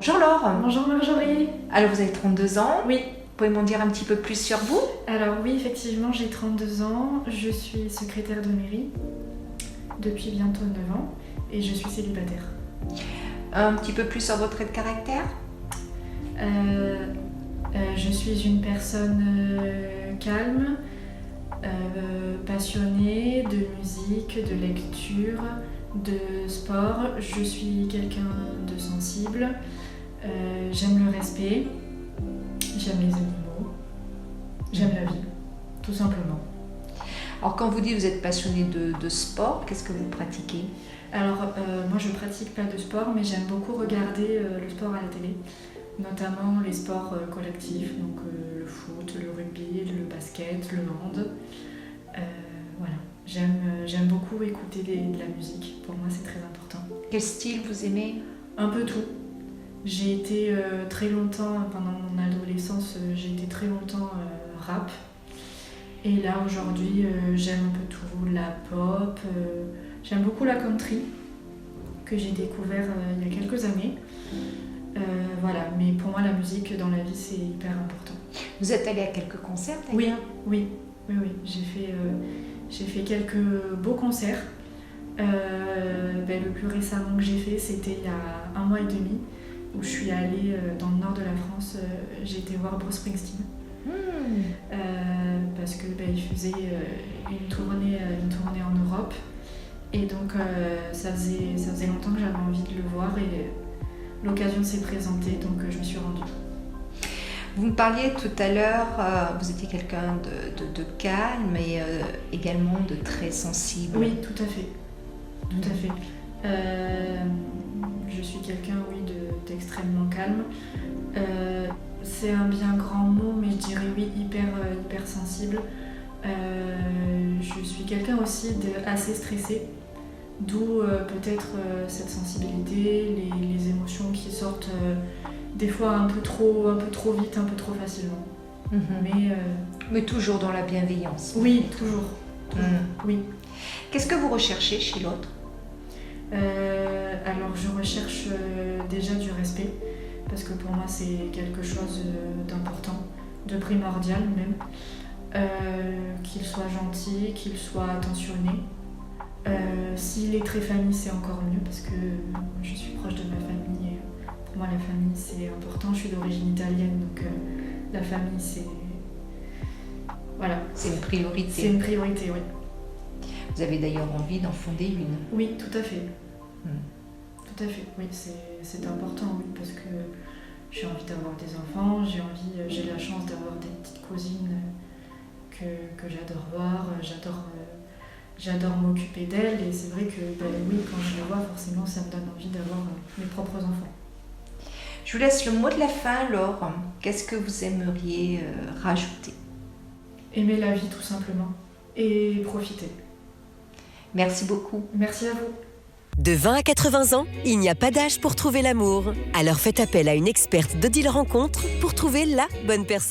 Bonjour Laure. Bonjour Marjorie. Alors vous avez 32 ans. Oui. Vous pouvez m'en dire un petit peu plus sur vous? Alors oui, effectivement, j'ai 32 ans. Je suis secrétaire de mairie depuis bientôt 9 ans et je suis célibataire. Un petit peu plus sur vos traits de caractère? Je suis une personne calme, passionnée de musique, de lecture, de sport. Je suis quelqu'un de sensible. J'aime le respect. J'aime les animaux. J'aime la vie, tout simplement. Alors quand vous dites que vous êtes passionné de sport, qu'est-ce que vous pratiquez? Alors moi je pratique pas de sport, mais j'aime beaucoup regarder le sport à la télé, notamment les sports collectifs, donc le foot, le rugby, le basket, le hand. Voilà, j'aime beaucoup écouter de la musique, pour moi c'est très important. Quel style vous aimez? Un peu tout. J'ai été très longtemps, pendant mon adolescence, j'ai été très longtemps rap. Et là aujourd'hui j'aime un peu tout, la pop, j'aime beaucoup la country, que j'ai découvert il y a quelques années. Voilà, mais pour moi la musique dans la vie c'est hyper important. Vous êtes allé à quelques concerts Oui, d'ailleurs? oui. J'ai fait quelques beaux concerts. Le plus récemment que j'ai fait, c'était il y a 1 mois et demi, où je suis allée dans le nord de la France. J'ai été voir Bruce Springsteen. Parce que il faisait une tournée en Europe. Et donc ça faisait longtemps que j'avais envie de le voir et l'occasion s'est présentée, donc je me suis rendue. Vous me parliez tout à l'heure, vous étiez quelqu'un de calme, mais également de très sensible. Oui, tout à fait. Tout à fait. Je suis quelqu'un, oui, d'extrêmement calme. C'est un bien grand mot, mais je dirais oui, hyper sensible. Je suis quelqu'un aussi assez stressé, d'où peut-être cette sensibilité, les émotions qui sortent des fois un peu trop vite, un peu trop facilement. Mais toujours dans la bienveillance. Oui, toujours. Oui. Qu'est-ce que vous recherchez chez l'autre? Alors je recherche déjà du respect, parce que pour moi c'est quelque chose d'important, de primordial même. Qu'il soit gentil, qu'il soit attentionné. S'il est très famille, c'est encore mieux, parce que je suis proche de ma famille et pour moi la famille c'est important. Je suis d'origine italienne, donc la famille c'est... Voilà. C'est une priorité. C'est une priorité, oui. Vous avez d'ailleurs envie d'en fonder une? Oui, tout à fait. Tout à fait, oui, c'est important, oui, parce que j'ai envie d'avoir des enfants, j'ai la chance d'avoir des petites cousines que j'adore voir, j'adore m'occuper d'elles, et c'est vrai que oui, quand je les vois, forcément ça me donne envie d'avoir mes propres enfants. Je vous laisse le mot de la fin, Laure. Qu'est-ce que vous aimeriez rajouter? Aimer la vie tout simplement, et profiter. Merci beaucoup. Merci à vous. De 20 à 80 ans, il n'y a pas d'âge pour trouver l'amour. Alors faites appel à une experte d'Odile Rencontre pour trouver la bonne personne.